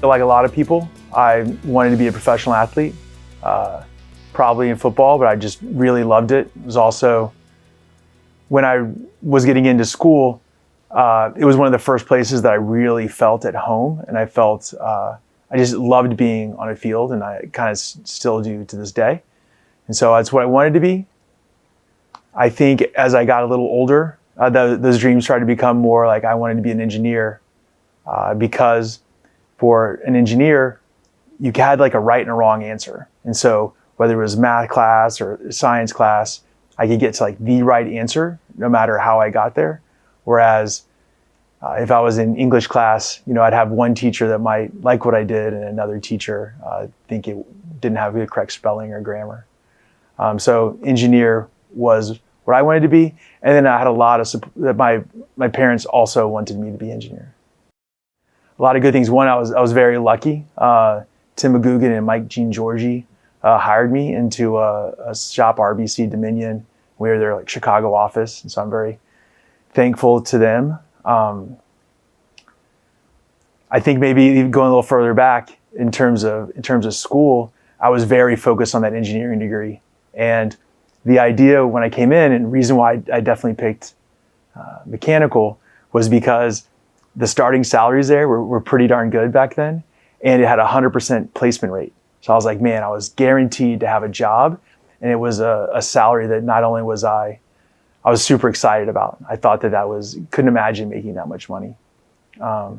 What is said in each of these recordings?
Like a lot of people, I wanted to be a professional athlete, probably in football, but I just really loved it. It was also, when I was getting into school, it was one of the first places that I really felt at home, and I felt, I just loved being on a field, and I kind of still do to this day. And so that's what I wanted to be. I think as I got a little older, those dreams started to become more like I wanted to be an engineer, because for an engineer, you had like a right and a wrong answer. And so whether it was math class or science class, I could get to like the right answer no matter how I got there. Whereas if I was in English class, I'd have one teacher that might like what I did and another teacher think it didn't have the correct spelling or grammar. So engineer was what I wanted to be. And then I had a lot of support. My parents also wanted me to be engineer. A lot of good things. One, I was very lucky. Tim McGugan and Mike Jean Georgie hired me into a shop, RBC Dominion. We were their Chicago office, and so I'm very thankful to them. I think maybe even going a little further back in terms of school, I was very focused on that engineering degree. And the idea when I came in, and the reason why I definitely picked mechanical, was because the starting salaries there were pretty darn good back then, and it had a 100% placement rate. So I was like, man, I was guaranteed to have a job, and it was a salary that not only was I was super excited about. I thought couldn't imagine making that much money. I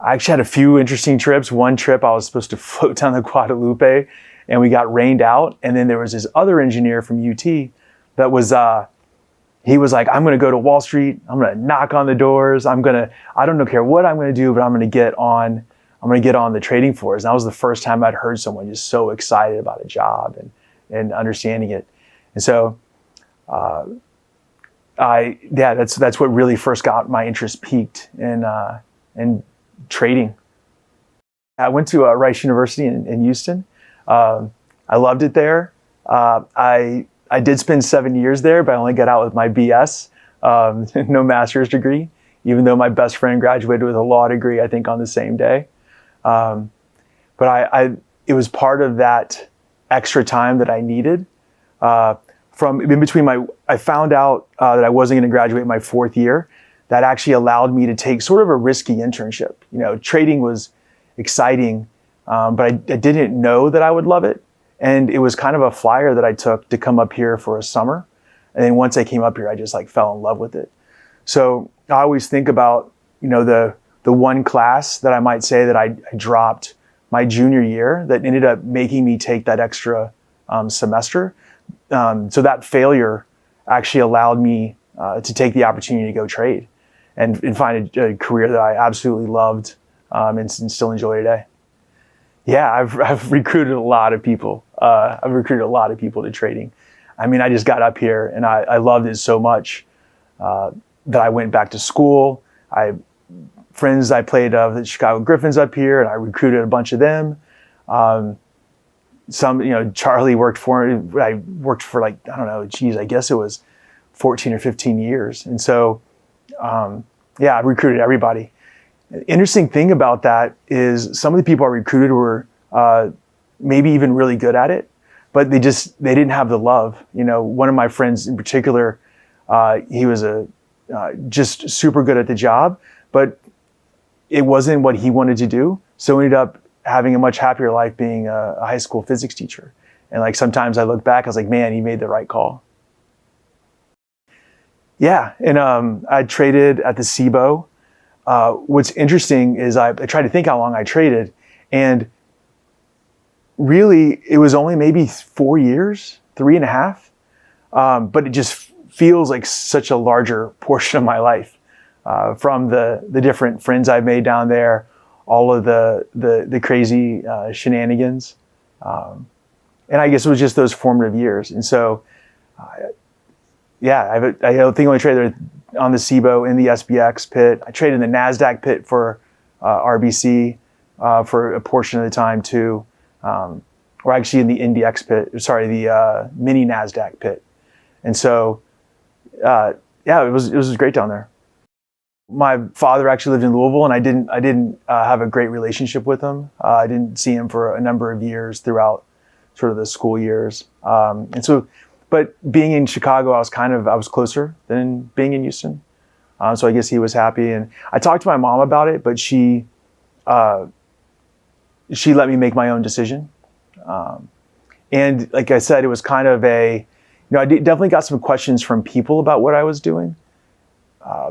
actually had a few interesting trips. One trip I was supposed to float down the Guadalupe, and we got rained out. And then there was this other engineer from UT that was, he was like, I'm going to go to Wall Street. I'm going to knock on the doors. I don't care what I'm going to do, but I'm going to get on the trading floors. And that was the first time I'd heard someone just so excited about a job and understanding it. And so, that's what really first got my interest peaked in trading. I went to Rice University in Houston. I loved it there. I did spend 7 years there, but I only got out with my BS, no master's degree, even though my best friend graduated with a law degree, I think on the same day. But it was part of that extra time that I needed. From in between I found out that I wasn't going to graduate my fourth year. That actually allowed me to take sort of a risky internship. Trading was exciting, but I didn't know that I would love it. And it was kind of a flyer that I took to come up here for a summer. And then once I came up here, I just fell in love with it. So I always think about, the one class that I might say that I dropped my junior year that ended up making me take that extra semester. So that failure actually allowed me to take the opportunity to go trade and find a career that I absolutely loved and still enjoy today. Yeah, I've recruited a lot of people. I've recruited a lot of people to trading. I mean, I just got up here and I loved it so much that I went back to school. Friends I played the Chicago Griffins up here, and I recruited a bunch of them. Charlie worked for me. I worked for I guess it was 14 or 15 years. And so, I recruited everybody. The interesting thing about that is some of the people I recruited were maybe even really good at it, but they didn't have the love. One of my friends in particular, he was just super good at the job, but it wasn't what he wanted to do. So he ended up having a much happier life being a high school physics teacher. And sometimes I look back, I was like, man, he made the right call. Yeah, and I traded at the SIBO. What's interesting is I tried to think how long I traded, and really it was only maybe 4 years, 3.5. But it just feels like such a larger portion of my life, from the different friends I've made down there, all of the crazy shenanigans. And I guess it was just those formative years. And so, I think I only traded on the SIBO in the SBX pit. I traded in the NASDAQ pit for RBC for a portion of the time too. Or actually in the IndX pit, the mini NASDAQ pit. And so, it was great down there. My father actually lived in Louisville, and I didn't have a great relationship with him. I didn't see him for a number of years throughout sort of the school years. But being in Chicago, I was closer than being in Houston. So I guess he was happy. And I talked to my mom about it, but she let me make my own decision. And like I said, it was kind of I definitely got some questions from people about what I was doing.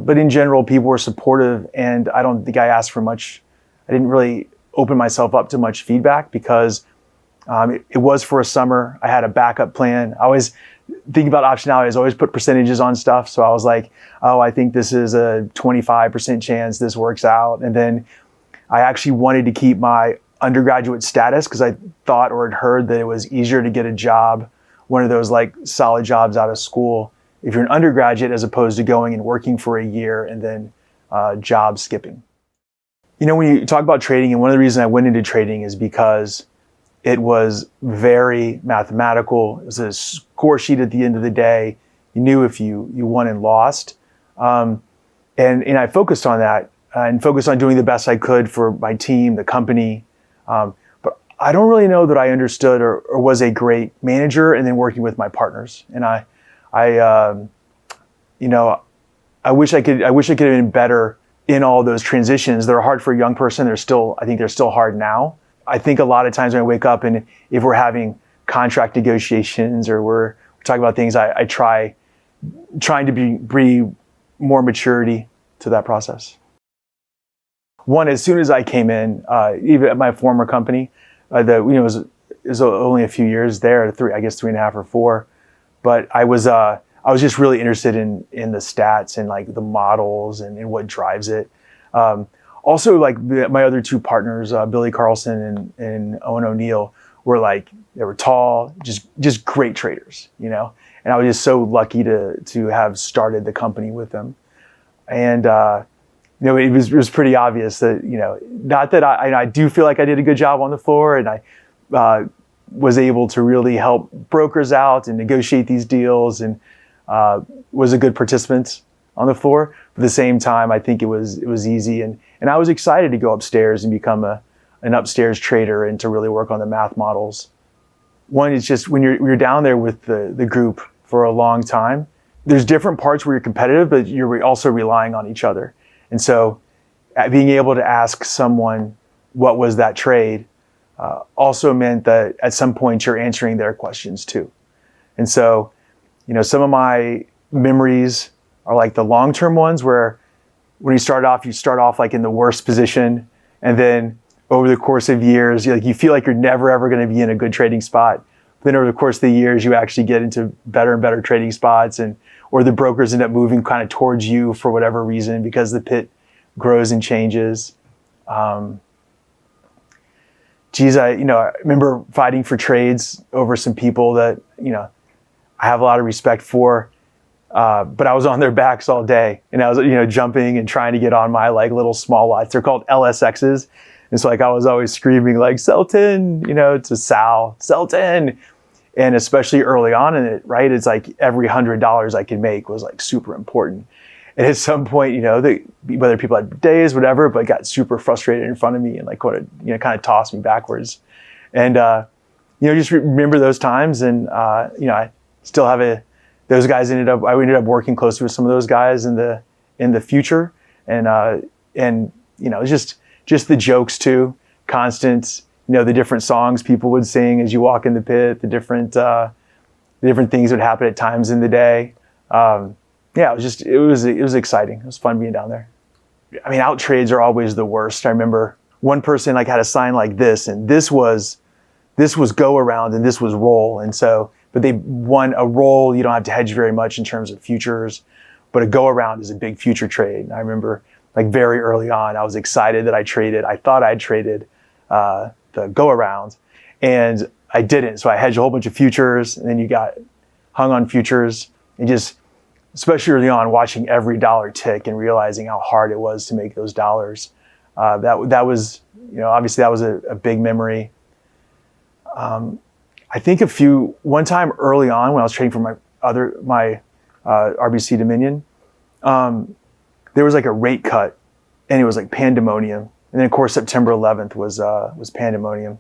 But in general, people were supportive, and I don't think I asked for much. I didn't really open myself up to much feedback because it was for a summer. I had a backup plan. I always think about optionality. I always put percentages on stuff. So I was like, oh, I think this is a 25% chance this works out. And then I actually wanted to keep my undergraduate status because I thought or had heard that it was easier to get a job, one of those like solid jobs out of school, if you're an undergraduate, as opposed to going and working for a year and then job skipping. When you talk about trading, and one of the reasons I went into trading is because it was very mathematical. It was a score sheet at the end of the day. You knew if you won and lost. And I focused on that and focused on doing the best I could for my team, the company. But I don't really know that I understood or was a great manager and then working with my partners. And I wish I could have been better in all those transitions. They're hard for a young person. I think they're still hard now. I think a lot of times when I wake up and if we're having contract negotiations or we're talking about things, I trying to bring more maturity to that process. One, as soon as I came in, even at my former company, it was only a few years there, 3.5 or 4, but I was just really interested in the stats and like the models and what drives it. Also, like my other two partners, Billy Carlson and Owen O'Neill, they were tall, just great traders, and I was just so lucky to have started the company with them. And it was pretty obvious that not that I do feel like I did a good job on the floor, and I was able to really help brokers out and negotiate these deals, and was a good participant on the floor. But at the same time, I think it was easy, and I was excited to go upstairs and become an upstairs trader and to really work on the math models. One is just when you're down there with the group for a long time, there's different parts where you're competitive, but you're also relying on each other. And so being able to ask someone what was that trade also meant that at some point you're answering their questions too. And so, some of my memories are like the long-term ones where when you start off like in the worst position, and then over the course of years, you feel like you're never ever going to be in a good trading spot. Then over the course of the years, you actually get into better and better trading spots, or the brokers end up moving kind of towards you for whatever reason because the pit grows and changes. I remember fighting for trades over some people that I have a lot of respect for. But I was on their backs all day, and I was, jumping and trying to get on my like little small lots. They're called LSXs. And so like I was always screaming like sell 10, to Sal, sell 10. And especially early on in it, right? It's like every $100 I could make was like super important. And at some point, whether people had days, whatever, but got super frustrated in front of me and like kind of tossed me backwards. And, just remember those times. And, I still have those guys I ended up working closely with some of those guys in the future. And just the jokes too, constant, the different songs people would sing as you walk in the pit, the different things that would happen at times in the day. It was exciting. It was fun being down there. I mean, out trades are always the worst. I remember one person like had a sign like this, and this was go around and this was roll. And so, but they won a roll. You don't have to hedge very much in terms of futures, but a go around is a big future trade. And I remember like very early on, I was excited that I thought I'd traded the go around, and I didn't. So I hedged a whole bunch of futures, and then you got hung on futures, and just, especially early on, watching every dollar tick and realizing how hard it was to make those dollars. That was, obviously that was a big memory. I think one time early on when I was trading for my RBC Dominion, there was like a rate cut, and it was like pandemonium. And then of course September 11th was pandemonium.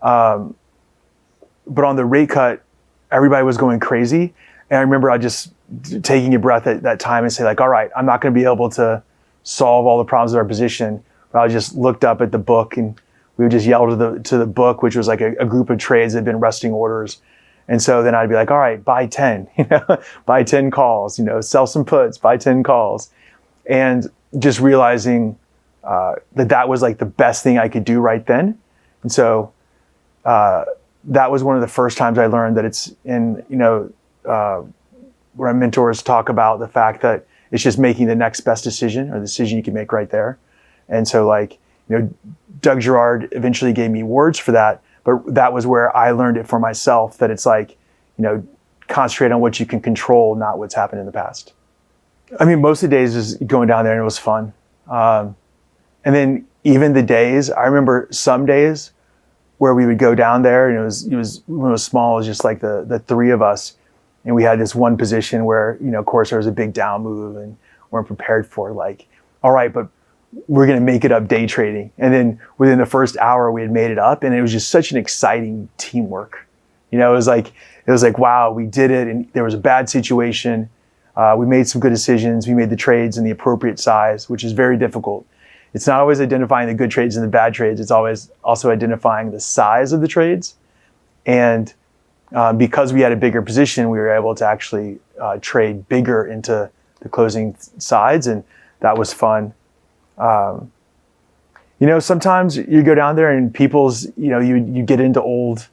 But on the rate cut, everybody was going crazy. And I remember I just taking a breath at that time and say like, all right, I'm not going to be able to solve all the problems of our position. But I just looked up at the book, and we would just yell to the book, which was like a group of trades that had been resting orders. And so then I'd be like, all right, buy 10, buy 10 calls, sell some puts, buy 10 calls. And just realizing that was like the best thing I could do right then. And so that was one of the first times I learned that it's in, where my mentors talk about the fact that it's just making the next best decision, or the decision you can make right there. And so Doug Girard eventually gave me words for that, but that was where I learned it for myself, that it's like, concentrate on what you can control, not what's happened in the past. I mean, most of the days was going down there and it was fun. And then even the days, I remember some days where we would go down there, and it was when it was small, it was just like the three of us. And we had this one position where, of course there was a big down move and weren't prepared for it. Like, all right, but we're going to make it up day trading. And then within the first hour we had made it up, and it was just such an exciting teamwork. It was like, wow, we did it. And there was a bad situation. We made some good decisions. We made the trades in the appropriate size, which is very difficult. It's not always identifying the good trades and the bad trades. It's always also identifying the size of the trades. And because we had a bigger position, we were able to actually trade bigger into the closing sides, and that was fun. Sometimes you go down there and people's, you get into old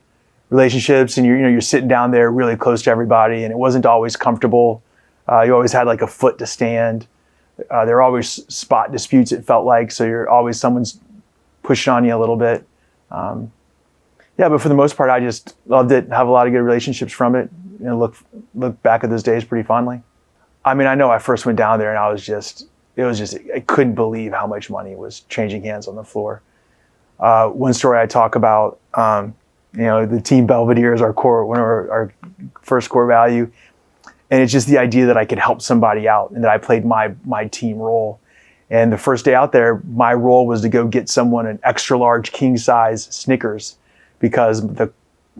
relationships, and you're sitting down there really close to everybody, and it wasn't always comfortable. You always had like a foot to stand. There were always spot disputes, it felt like, so you're always, someone's pushing on you a little bit. But for the most part, I just loved it, have a lot of good relationships from it, look back at those days pretty fondly. I mean, I know I first went down there and I couldn't believe how much money was changing hands on the floor. One story I talk about, the team Belvedere is one of our first core value. And it's just the idea that I could help somebody out and that I played my team role. And the first day out there, my role was to go get someone an extra large king size Snickers, because the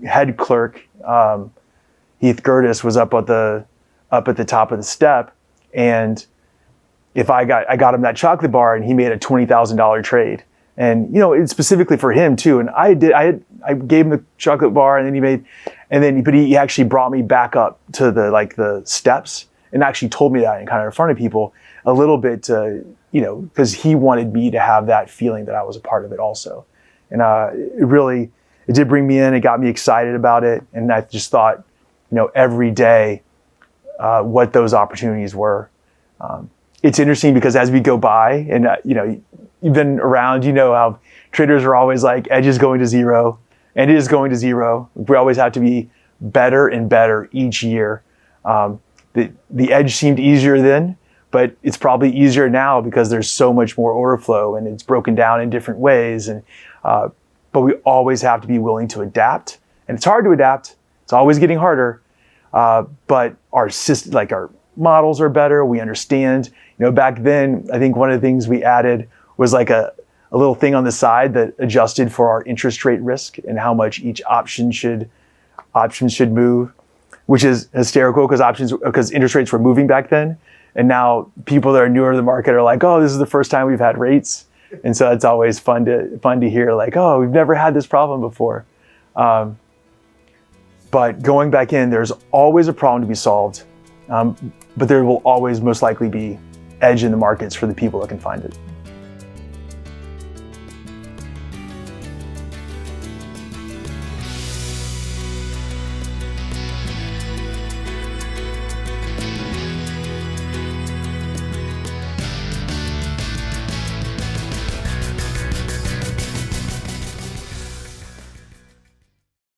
head clerk, Heath Gertis, was up at the top of the step. And if I got him that chocolate bar, and he made a $20,000 trade. And, it's specifically for him too. And I gave him the chocolate bar, and then but he actually brought me back up to the steps, and actually told me that, and kind of in front of people a little bit, because he wanted me to have that feeling that I was a part of it also. And it did bring me in. It got me excited about it. And I just thought, every day, what those opportunities were. It's interesting because as we go by, and you've been around, how traders are always like, edge is going to zero, and it is going to zero. We always have to be better and better each year. The edge seemed easier then, but it's probably easier now because there's so much more order flow, and it's broken down in different ways. And but we always have to be willing to adapt, and it's hard to adapt. It's always getting harder. But our system, our models are better. We understand. Back then, I think one of the things we added was like a little thing on the side that adjusted for our interest rate risk and how much each option should move, which is hysterical because interest rates were moving back then. And now people that are newer to the market are like, oh, this is the first time we've had rates. And so it's always fun to hear like, oh, we've never had this problem before. But going back in, there's always a problem to be solved. But there will always most likely be edge in the markets for the people that can find it.